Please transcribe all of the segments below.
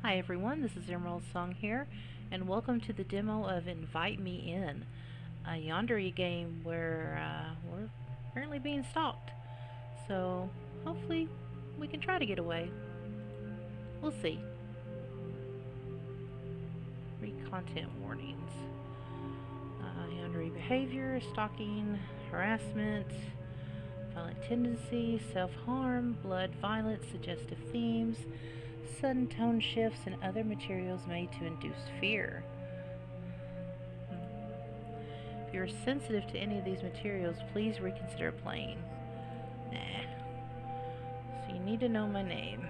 Hi everyone, this is Emerald Song here, and welcome to the demo of Invite Me In, a Yandere game where we're currently being stalked. So hopefully we can try to get away. We'll see. Read content warnings. Yandere behavior, stalking, harassment, violent tendencies, self-harm, blood, violence, suggestive themes, sudden tone shifts, and other materials made to induce fear. If you're sensitive to any of these materials, please reconsider playing. Nah. So you need to know my name.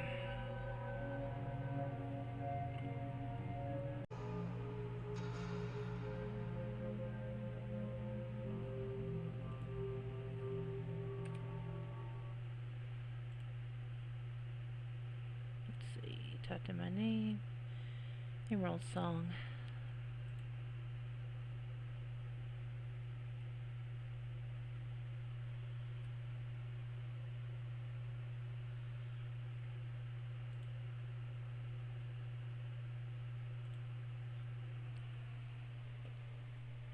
Let's see. Type in my name. Emerald Song.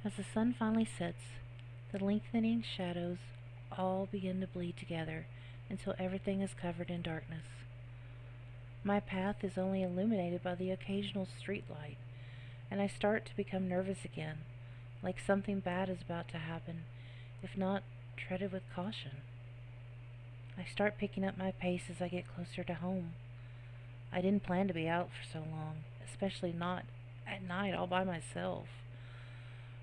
As the sun finally sets, the lengthening shadows all begin to bleed together until everything is covered in darkness. My path is only illuminated by the occasional street light, and I start to become nervous again, like something bad is about to happen, if not treaded with caution. I start picking up my pace as I get closer to home. I didn't plan to be out for so long, especially not at night all by myself.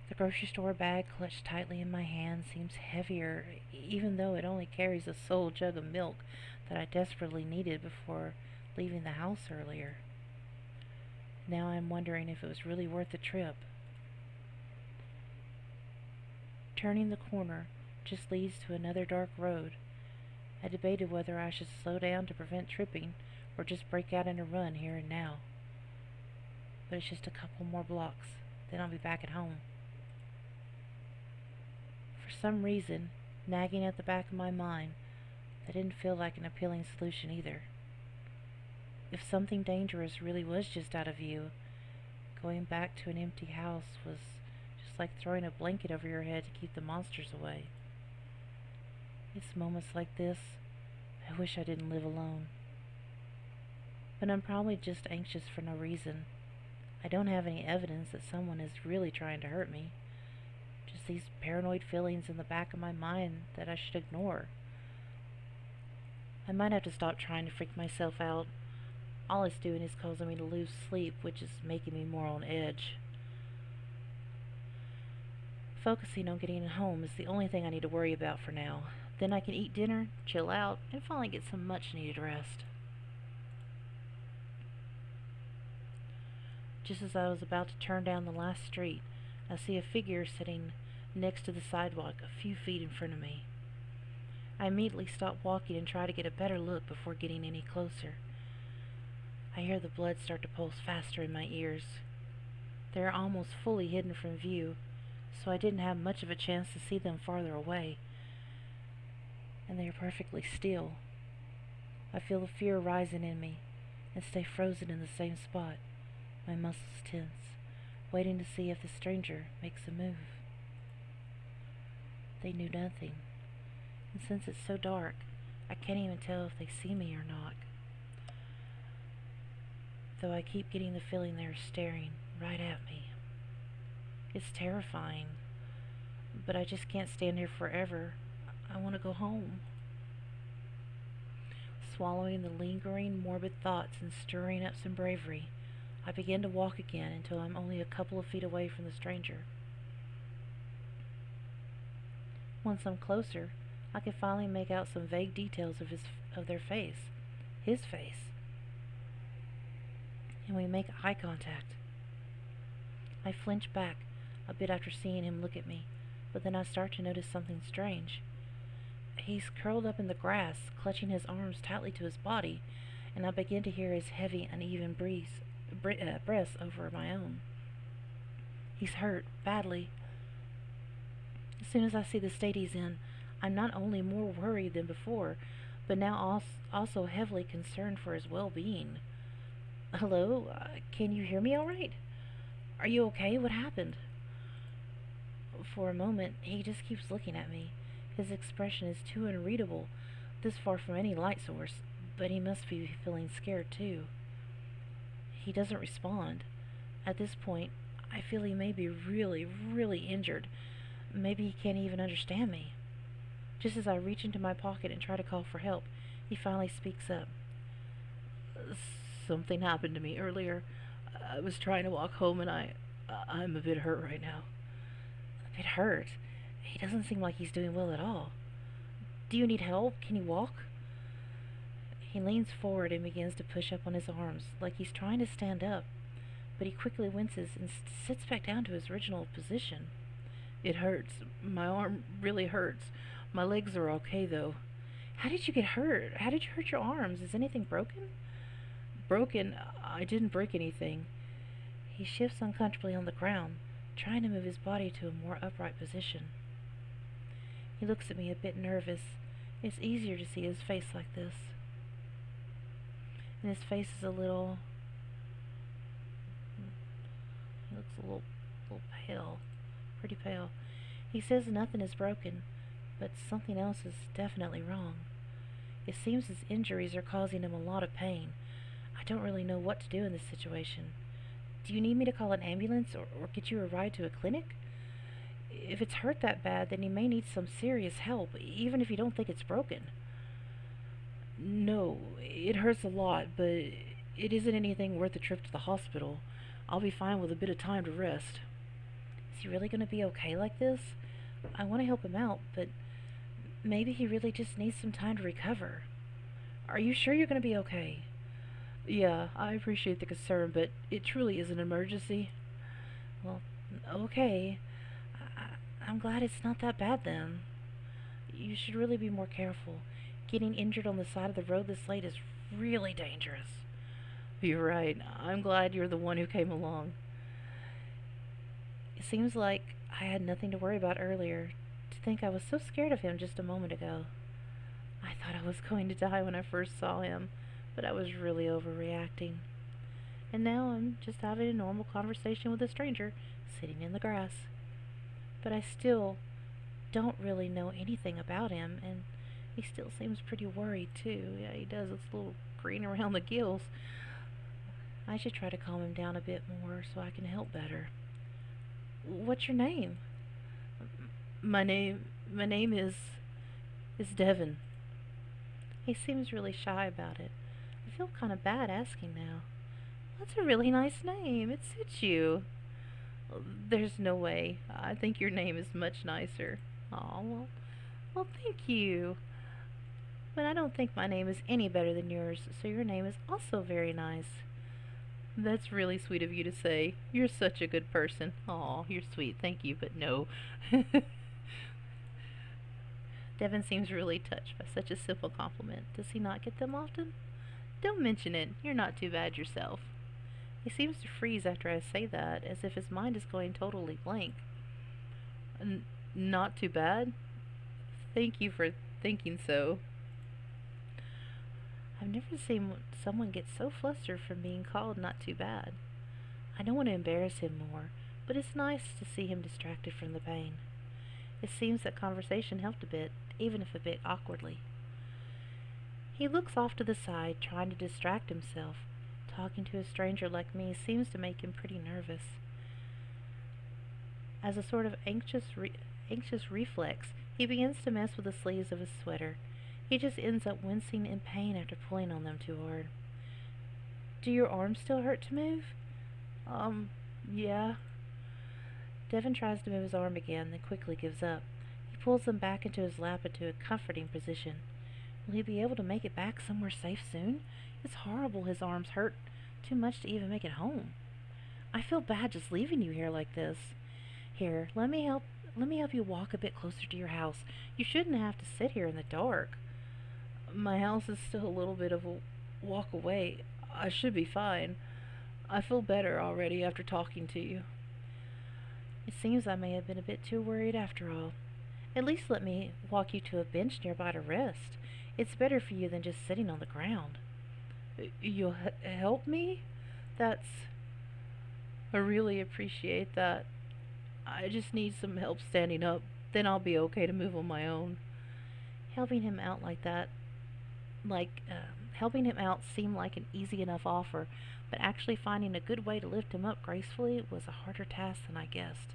The grocery store bag clutched tightly in my hand seems heavier, even though it only carries a sole jug of milk that I desperately needed before leaving the house earlier. Now I'm wondering if it was really worth the trip. Turning the corner just leads to another dark road. I debated whether I should slow down to prevent tripping or just break out in a run here and now. But it's just a couple more blocks, then I'll be back at home. For some reason, nagging at the back of my mind, that didn't feel like an appealing solution either. If something dangerous really was just out of view, going back to an empty house was just like throwing a blanket over your head to keep the monsters away. It's moments like this I wish I didn't live alone. But I'm probably just anxious for no reason. I don't have any evidence that someone is really trying to hurt me. Just these paranoid feelings in the back of my mind that I should ignore. I might have to stop trying to freak myself out. All it's doing is causing me to lose sleep, which is making me more on edge. Focusing on getting home is the only thing I need to worry about for now. Then I can eat dinner, chill out, and finally get some much needed rest. Just as I was about to turn down the last street, I see a figure sitting next to the sidewalk a few feet in front of me. I immediately stop walking and try to get a better look before getting any closer. I hear the blood start to pulse faster in my ears. They are almost fully hidden from view, so I didn't have much of a chance to see them farther away. And they are perfectly still. I feel the fear rising in me and stay frozen in the same spot, my muscles tense, waiting to see if the stranger makes a move. They knew nothing, and since it's so dark, I can't even tell if they see me or not. Though I keep getting the feeling they are staring right at me. It's terrifying, but I just can't stand here forever. I want to go home. Swallowing the lingering, morbid thoughts and stirring up some bravery, I begin to walk again until I'm only a couple of feet away from the stranger. Once I'm closer, I can finally make out some vague details of their face. His face. And we make eye contact. I flinch back a bit after seeing him look at me, but then I start to notice something strange. He's curled up in the grass, clutching his arms tightly to his body, and I begin to hear his heavy, uneven breaths over my own. He's hurt, badly. As soon as I see the state he's in, I'm not only more worried than before, but now also heavily concerned for his well-being. Hello? Can you hear me all right? Are you okay? What happened? For a moment, he just keeps looking at me. His expression is too unreadable, this far from any light source, but he must be feeling scared too. He doesn't respond. At this point, I feel he may be really, really injured. Maybe he can't even understand me. Just as I reach into my pocket and try to call for help, he finally speaks up. Something happened to me earlier. I was trying to walk home and I'm a bit hurt right now. A bit hurt? He doesn't seem like he's doing well at all. Do you need help? Can you walk? He leans forward and begins to push up on his arms, like he's trying to stand up, but he quickly winces and sits back down to his original position. It hurts. My arm really hurts. My legs are okay, though. How did you get hurt? How did you hurt your arms? Is anything broken? Broken? I didn't break anything. He shifts uncomfortably on the ground, trying to move his body to a more upright position. He looks at me a bit nervous. It's easier to see his face like this. And his face is a little... He looks a little pale. Pretty pale. He says nothing is broken, but something else is definitely wrong. It seems his injuries are causing him a lot of pain. I don't really know what to do in this situation. Do you need me to call an ambulance or get you a ride to a clinic? If it's hurt that bad, then you may need some serious help, even if you don't think it's broken. No, it hurts a lot, but it isn't anything worth a trip to the hospital. I'll be fine with a bit of time to rest. Is he really going to be okay like this? I want to help him out, but maybe he really just needs some time to recover. Are you sure you're going to be okay? Yeah, I appreciate the concern, but it truly is an emergency. Well, okay. I'm glad it's not that bad then. You should really be more careful. Getting injured on the side of the road this late is really dangerous. You're right. I'm glad you're the one who came along. It seems like I had nothing to worry about earlier. To think I was so scared of him just a moment ago. I thought I was going to die when I first saw him, but I was really overreacting. And now I'm just having a normal conversation with a stranger sitting in the grass. But I still don't really know anything about him, and he still seems pretty worried too. Yeah, he does. It's a little green around the gills. I should try to calm him down a bit more so I can help better. What's your name? My name is Devin. He seems really shy about it. I feel kind of bad asking now. That's a really nice name. It suits you. There's no way. I think your name is much nicer. Aw, well, thank you. But I don't think my name is any better than yours, so your name is also very nice. That's really sweet of you to say. You're such a good person. Aw, you're sweet. Thank you, but no. Devin seems really touched by such a simple compliment. Does he not get them often? Don't mention it. You're not too bad yourself. He seems to freeze after I say that, as if his mind is going totally blank. Not too bad? Thank you for thinking so. I've never seen someone get so flustered from being called not too bad. I don't want to embarrass him more, but it's nice to see him distracted from the pain. It seems that conversation helped a bit, even if a bit awkwardly. He looks off to the side, trying to distract himself. Talking to a stranger like me seems to make him pretty nervous. As a sort of anxious reflex, he begins to mess with the sleeves of his sweater. He just ends up wincing in pain after pulling on them too hard. Do your arms still hurt to move? Yeah. Devin tries to move his arm again, then quickly gives up. He pulls them back into his lap into a comforting position. Will he be able to make it back somewhere safe soon? It's horrible his arms hurt too much to even make it home. I feel bad just leaving you here like this. Here, let me help you walk a bit closer to your house. You shouldn't have to sit here in the dark. My house is still a little bit of a walk away. I should be fine. I feel better already after talking to you. It seems I may have been a bit too worried after all. At least let me walk you to a bench nearby to rest. It's better for you than just sitting on the ground. You'll help me? That's... I really appreciate that. I just need some help standing up. Then I'll be okay to move on my own. Helping him out like that, helping him out seemed like an easy enough offer, but actually finding a good way to lift him up gracefully was a harder task than I guessed.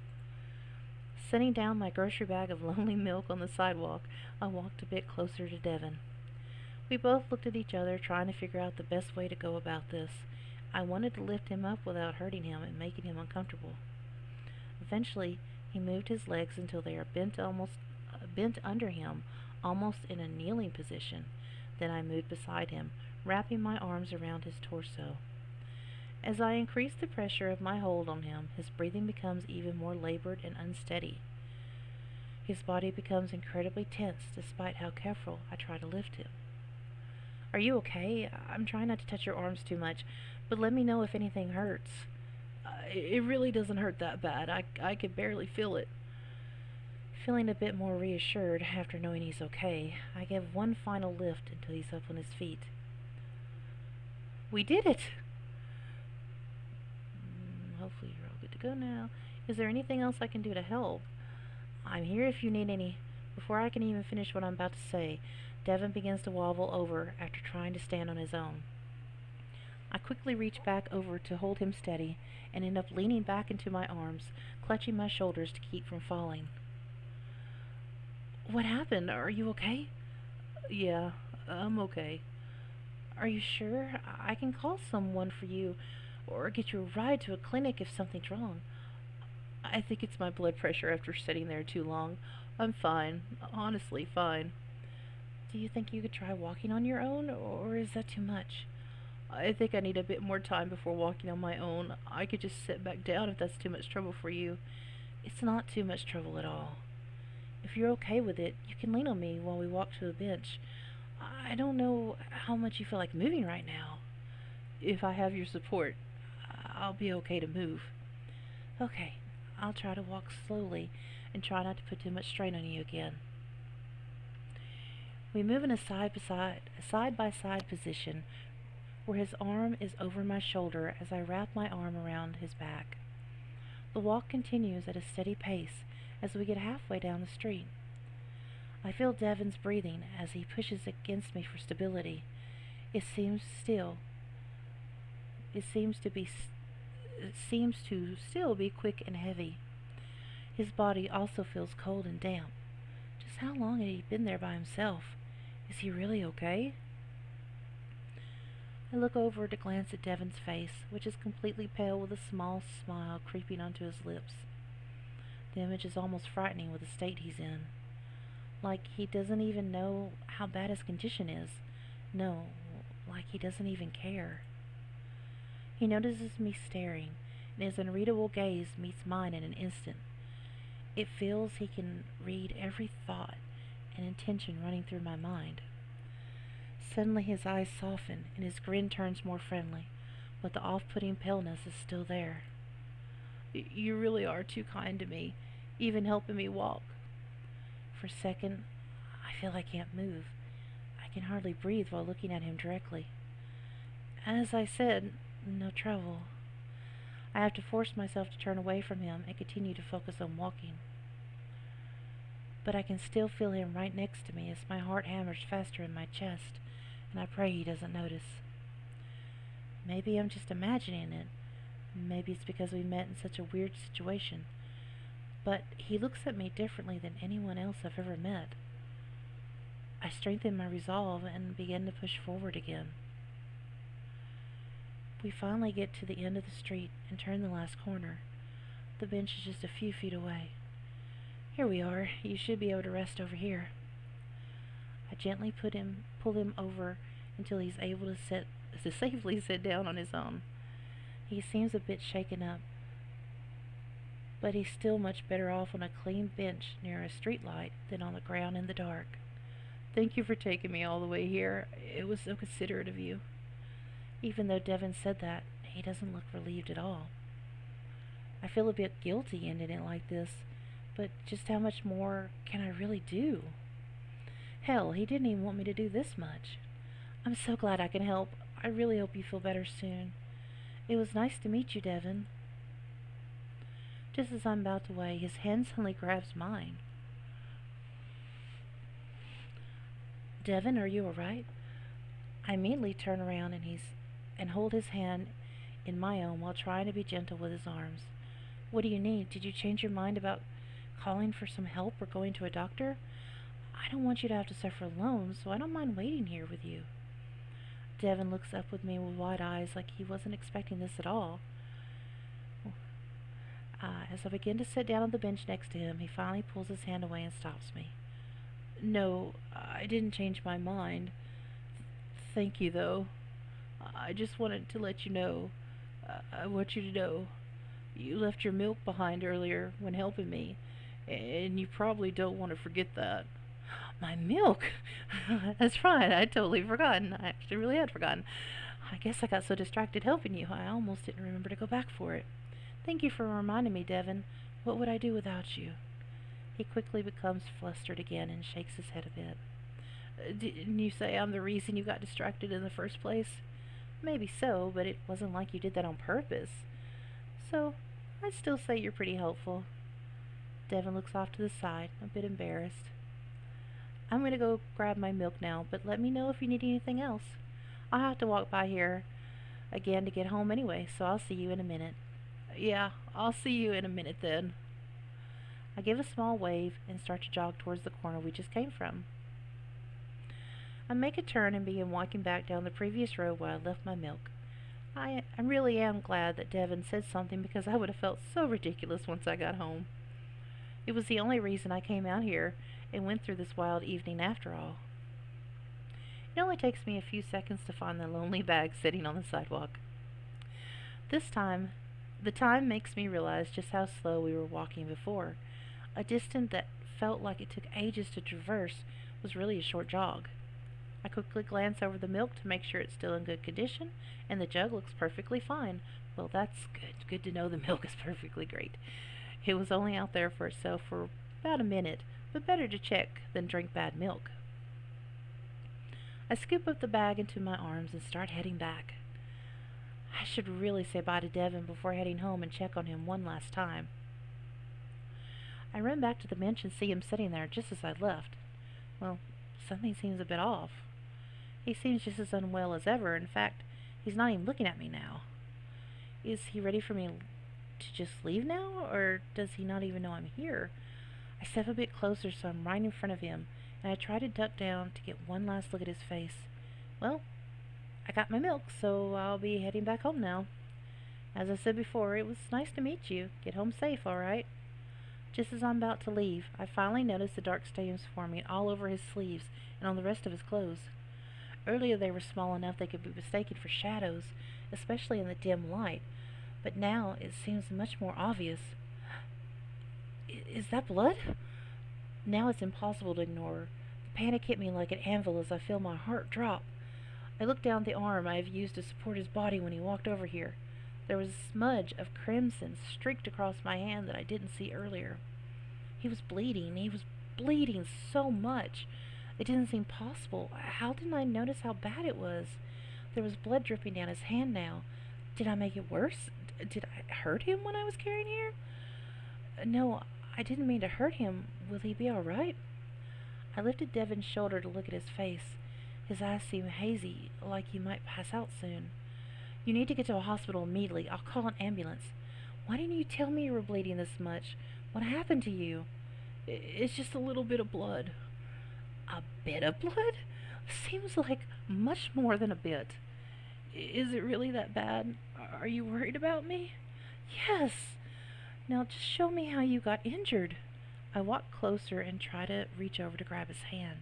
Setting down my grocery bag of lonely milk on the sidewalk, I walked a bit closer to Devon. We both looked at each other, trying to figure out the best way to go about this. I wanted to lift him up without hurting him and making him uncomfortable. Eventually, he moved his legs until they were bent under him, almost in a kneeling position. Then I moved beside him, wrapping my arms around his torso. As I increase the pressure of my hold on him, his breathing becomes even more labored and unsteady. His body becomes incredibly tense despite how careful I try to lift him. Are you okay? I'm trying not to touch your arms too much, but let me know if anything hurts. It really doesn't hurt that bad. I could barely feel it. Feeling a bit more reassured after knowing he's okay, I give one final lift until he's up on his feet. We did it! Hopefully you're all good to go now. Is there anything else I can do to help? I'm here if you need any. Before I can even finish what I'm about to say, Devon begins to wobble over after trying to stand on his own. I quickly reach back over to hold him steady and end up leaning back into my arms, clutching my shoulders to keep from falling. What happened? Are you okay? Yeah, I'm okay. Are you sure? I can call someone for you or get you a ride to a clinic if something's wrong. I think it's my blood pressure after sitting there too long. I'm fine. Honestly, fine. Do you think you could try walking on your own, or is that too much? I think I need a bit more time before walking on my own. I could just sit back down if that's too much trouble for you. It's not too much trouble at all. If you're okay with it, you can lean on me while we walk to a bench. I don't know how much you feel like moving right now. If I have your support, I'll be okay to move. Okay, I'll try to walk slowly and try not to put too much strain on you again. We move in a side-by-side position where his arm is over my shoulder as I wrap my arm around his back. The walk continues at a steady pace as we get halfway down the street. I feel Devon's breathing as he pushes against me for stability. It seems to still be quick and heavy. His body also feels cold and damp. Just how long had he been there by himself? Is he really okay? I look over to glance at Devon's face, which is completely pale with a small smile creeping onto his lips. The image is almost frightening with the state he's in. Like he doesn't even know how bad his condition is. No, like he doesn't even care. He notices me staring, and his unreadable gaze meets mine in an instant. It feels he can read every thought and intention running through my mind. Suddenly his eyes soften, and his grin turns more friendly, but the off-putting paleness is still there. You really are too kind to me, even helping me walk. For a second, I feel I can't move. I can hardly breathe while looking at him directly. As I said, no trouble. I have to force myself to turn away from him and continue to focus on walking. But I can still feel him right next to me as my heart hammers faster in my chest, and I pray he doesn't notice. Maybe I'm just imagining it. Maybe it's because we met in such a weird situation. But he looks at me differently than anyone else I've ever met. I strengthen my resolve and begin to push forward again. We finally get to the end of the street and turn the last corner. The bench is just a few feet away. Here we are. You should be able to rest over here. I gently pull him over until he's able to safely sit down on his own. He seems a bit shaken up, but he's still much better off on a clean bench near a street light than on the ground in the dark. Thank you for taking me all the way here. It was so considerate of you. Even though Devon said that, he doesn't look relieved at all. I feel a bit guilty ending it like this, but just how much more can I really do? Hell, he didn't even want me to do this much. I'm so glad I can help. I really hope you feel better soon. It was nice to meet you, Devon. Just as I'm about to weigh, his hand suddenly grabs mine. Devon, are you alright? I immediately turn around and hold his hand in my own while trying to be gentle with his arms. What do you need? Did you change your mind about calling for some help or going to a doctor? I don't want you to have to suffer alone, so I don't mind waiting here with you. Devon looks up with me with wide eyes like he wasn't expecting this at all. As I begin to sit down on the bench next to him, he finally pulls his hand away and stops me. No, I didn't change my mind. Thank you, though. I just wanted to let you know. I want you to know. You left your milk behind earlier when helping me, and you probably don't want to forget that. My milk? That's right, I'd totally forgotten. I actually really had forgotten. I guess I got so distracted helping you, I almost didn't remember to go back for it. Thank you for reminding me, Devon. What would I do without you? He quickly becomes flustered again and shakes his head a bit. Didn't you say I'm the reason you got distracted in the first place? Maybe so, but it wasn't like you did that on purpose. So, I'd still say you're pretty helpful. Devon looks off to the side, a bit embarrassed. I'm going to go grab my milk now, but let me know if you need anything else. I'll have to walk by here again to get home anyway, so I'll see you in a minute. Yeah, I'll see you in a minute then. I give a small wave and start to jog towards the corner we just came from. I make a turn and begin walking back down the previous road where I left my milk. I really am glad that Devon said something because I would have felt so ridiculous once I got home. It was the only reason I came out here and went through this wild evening after all. It only takes me a few seconds to find the lonely bag sitting on the sidewalk. This time, the time makes me realize just how slow we were walking before. A distance that felt like it took ages to traverse was really a short jog. I quickly glance over the milk to make sure it's still in good condition, and the jug looks perfectly fine. Well, that's good. Good to know the milk is perfectly great. It was only out there for itself for about a minute, but better to check than drink bad milk. I scoop up the bag into my arms and start heading back. I should really say bye to Devon before heading home and check on him one last time. I run back to the bench and see him sitting there just as I left. Well, something seems a bit off. He seems just as unwell as ever. In fact, he's not even looking at me now. Is he ready for me to just leave now, or does he not even know I'm here? I step a bit closer so I'm right in front of him, and I try to duck down to get one last look at his face. Well, I got my milk, so I'll be heading back home now. As I said before, it was nice to meet you. Get home safe, alright? Just as I'm about to leave, I finally notice the dark stains forming all over his sleeves and on the rest of his clothes. Earlier they were small enough they could be mistaken for shadows, especially in the dim light, but now it seems much more obvious. Is that blood? Now it's impossible to ignore. The panic hit me like an anvil as I feel my heart drop. I look down at the arm I have used to support his body when he walked over here. There was a smudge of crimson streaked across my hand that I didn't see earlier. He was bleeding. He was bleeding so much. It didn't seem possible. How didn't I notice how bad it was? There was blood dripping down his hand now. Did I make it worse? Did I hurt him when I was carrying here? No, I didn't mean to hurt him. Will he be all right? I lifted Devon's shoulder to look at his face. His eyes seem hazy, like he might pass out soon. You need to get to a hospital immediately. I'll call an ambulance. Why didn't you tell me you were bleeding this much? What happened to you? It's just a little bit of blood. A bit of blood? Seems like much more than a bit. Is it really that bad? Are you worried about me? Yes. Now just show me how you got injured. I walk closer and try to reach over to grab his hand.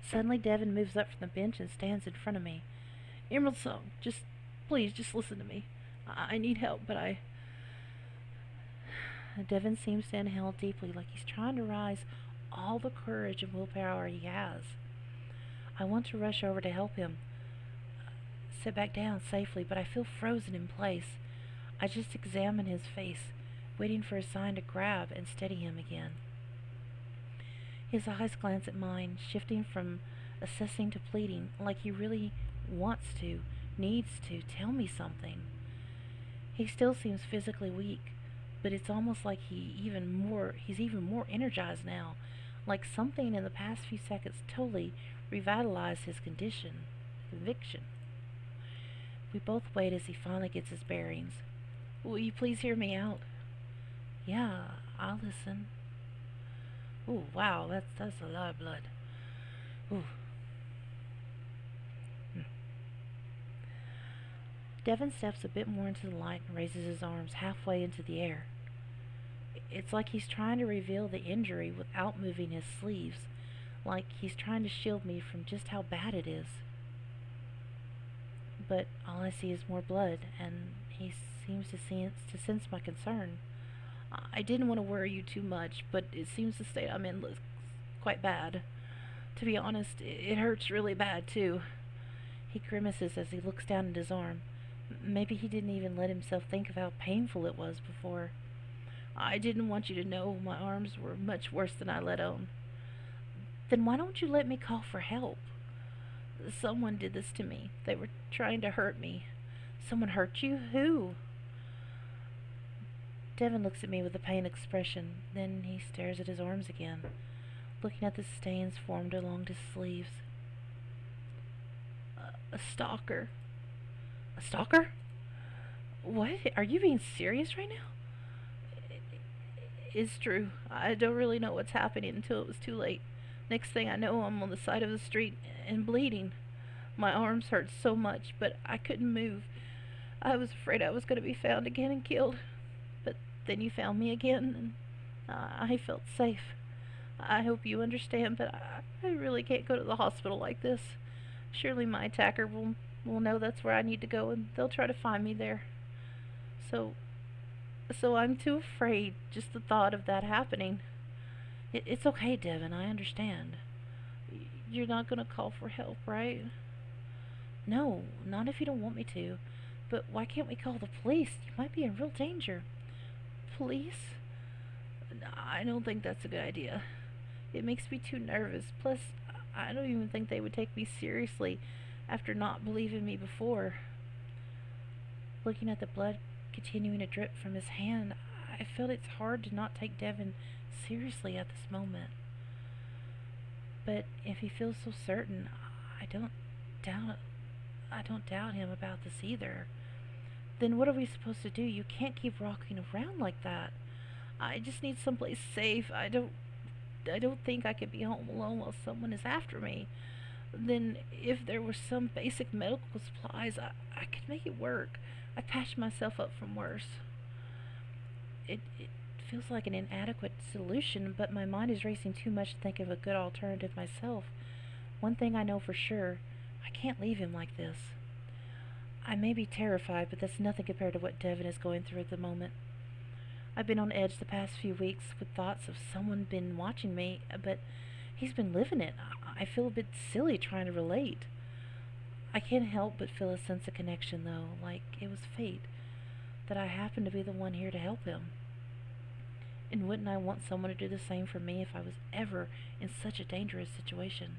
Suddenly Devon moves up from the bench and stands in front of me. Emerald Song, please, just listen to me. I need help, but Devon seems to inhale deeply, like he's trying to rise all the courage and willpower he has. I want to rush over to help him sit back down safely, but I feel frozen in place. I just examine his face, waiting for a sign to grab and steady him again. His eyes glance at mine, shifting from assessing to pleading, like he really wants to, needs to tell me something. He still seems physically weak, but it's almost like he's even more energized now, like something in the past few seconds totally revitalized his conviction. We both wait as he finally gets his bearings. Will you please hear me out? Yeah, I'll listen. Ooh, wow, that's a lot of blood. Ooh. Devon steps a bit more into the light and raises his arms halfway into the air. It's like he's trying to reveal the injury without moving his sleeves, like he's trying to shield me from just how bad it is. But all I see is more blood, and he seems to sense my concern. I didn't want to worry you too much, but it seems the state I'm in looks quite bad. To be honest, it hurts really bad, too. He grimaces as he looks down at his arm. Maybe he didn't even let himself think of how painful it was before. I didn't want you to know my arms were much worse than I let on. Then why don't you let me call for help? Someone did this to me. They were trying to hurt me. Someone hurt you? Who? Devon looks at me with a pained expression. Then he stares at his arms again, looking at the stains formed along his sleeves. A stalker. A stalker? What? Are you being serious right now? It's true. I don't really know what's happening until it was too late. Next thing I know, I'm on the side of the street and bleeding. My arms hurt so much, but I couldn't move. I was afraid I was going to be found again and killed. But then you found me again, and I felt safe. I hope you understand, but I really can't go to the hospital like this. Surely my attacker will know that's where I need to go, and they'll try to find me there. So I'm too afraid, just the thought of that happening. It's okay, Devon, I understand. You're not gonna call for help, right? No, not if you don't want me to. But why can't we call the police? You might be in real danger. Police? I don't think that's a good idea. It makes me too nervous. Plus, I don't even think they would take me seriously after not believing me before. Looking at the blood continuing to drip from his hand, I felt it's hard to not take Devon seriously at this moment. But if he feels so certain, I don't doubt him about this either. Then what are we supposed to do? You can't keep rocking around like that. I just need someplace safe. I don't think I could be home alone while someone is after me. Then if there were some basic medical supplies, I could make it work. I patched myself up from worse. It feels like an inadequate solution, but my mind is racing too much to think of a good alternative myself. One thing I know for sure, I can't leave him like this. I may be terrified, but that's nothing compared to what Devon is going through at the moment. I've been on edge the past few weeks with thoughts of someone been watching me, but he's been living it. I feel a bit silly trying to relate. I can't help but feel a sense of connection, though, like it was fate, that I happened to be the one here to help him. And wouldn't I want someone to do the same for me if I was ever in such a dangerous situation?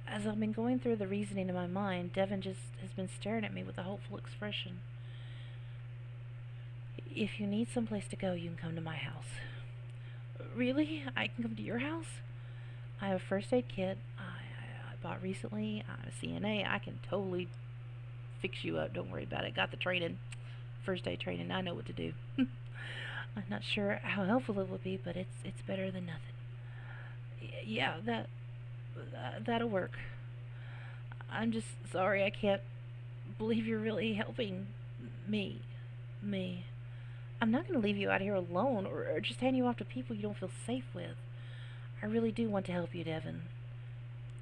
As I've been going through the reasoning in my mind, Devon just has been staring at me with a hopeful expression. If you need someplace to go, you can come to my house. Really? I can come to your house? I have a first aid kit I bought recently. I'm a CNA. I can totally fix you up. Don't worry about it. Got the training. First aid training. I know what to do. I'm not sure how helpful it will be, but it's better than nothing. Yeah, that'll work. I'm just sorry I can't believe you're really helping me. I'm not going to leave you out here alone or just hand you off to people you don't feel safe with. I really do want to help you, Devon.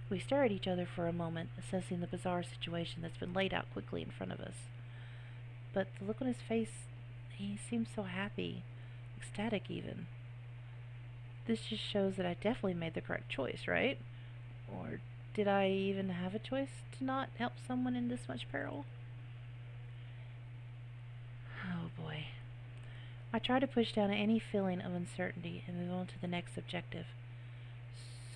We stare at each other for a moment, assessing the bizarre situation that's been laid out quickly in front of us. But the look on his face, he seems so happy, ecstatic even. This just shows that I definitely made the correct choice, right? Or did I even have a choice to not help someone in this much peril? Oh boy. I try to push down any feeling of uncertainty and move on to the next objective.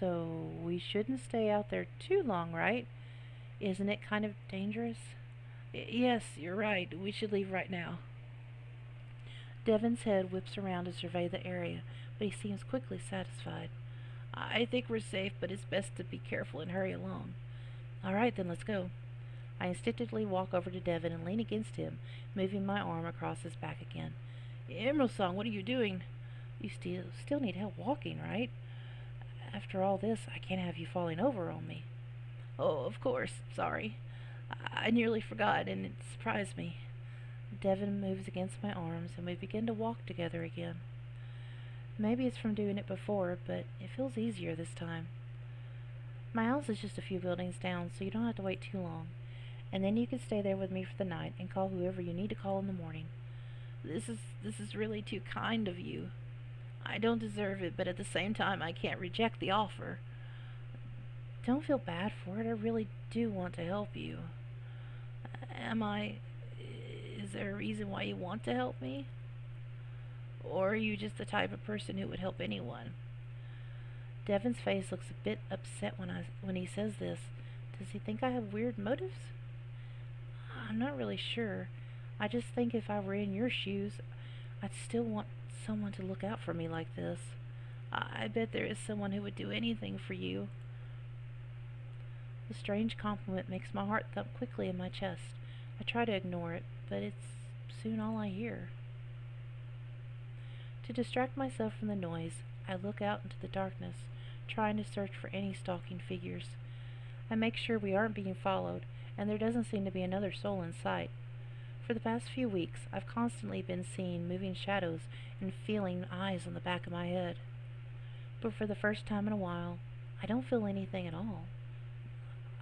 So, we shouldn't stay out there too long, right? Isn't it kind of dangerous? Yes, you're right. We should leave right now. Devon's head whips around to survey the area, but he seems quickly satisfied. I think we're safe, but it's best to be careful and hurry along. All right, then let's go. I instinctively walk over to Devon and lean against him, moving my arm across his back again. Emerald Song, what are you doing? You still need help walking, right? After all this, I can't have you falling over on me. Oh, of course. Sorry. I nearly forgot, and it surprised me. Devon moves against my arms, and we begin to walk together again. Maybe it's from doing it before, but it feels easier this time. My house is just a few buildings down, so you don't have to wait too long. And then you can stay there with me for the night and call whoever you need to call in the morning. This is really too kind of you. I don't deserve it, but at the same time I can't reject the offer. Don't feel bad for it. I really do want to help you. Am I... Is there a reason why you want to help me? Or are you just the type of person who would help anyone? Devon's face looks a bit upset when he says this. Does he think I have weird motives? I'm not really sure. I just think if I were in your shoes, I'd still want someone to look out for me like this. I bet there is someone who would do anything for you. The strange compliment makes my heart thump quickly in my chest. I try to ignore it, but it's soon all I hear. To distract myself from the noise, I look out into the darkness, trying to search for any stalking figures. I make sure we aren't being followed, and there doesn't seem to be another soul in sight. For the past few weeks, I've constantly been seeing moving shadows and feeling eyes on the back of my head. But for the first time in a while, I don't feel anything at all.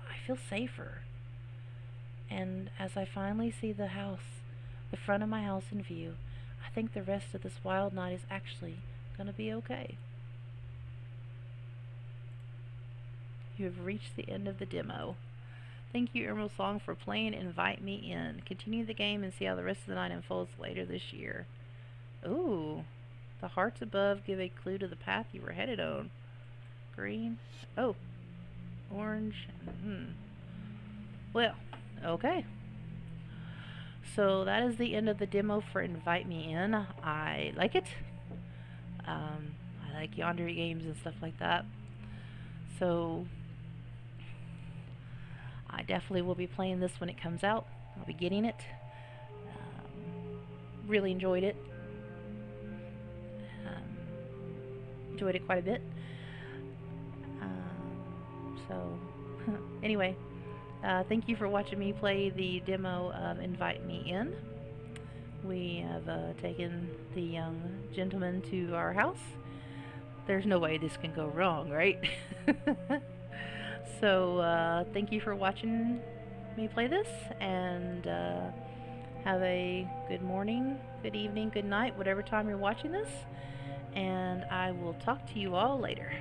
I feel safer. And as I finally see the front of my house in view, I think the rest of this wild night is actually going to be okay. You have reached the end of the demo. Thank you, Emerald Song, for playing Invite Me In. Continue the game and see how the rest of the night unfolds later this year. Ooh. The hearts above give a clue to the path you were headed on. Green. Oh. Orange. Well, okay. So that is the end of the demo for Invite Me In. I like it. I like Yandere games and stuff like that. So I definitely will be playing this when it comes out. I'll be getting it. Really enjoyed it. Enjoyed it quite a bit. So anyway, thank you for watching me play the demo of Invite Me In. We have taken the young gentleman to our house. There's no way this can go wrong, right? So thank you for watching me play this, and have a good morning, good evening, good night, whatever time you're watching this, and I will talk to you all later.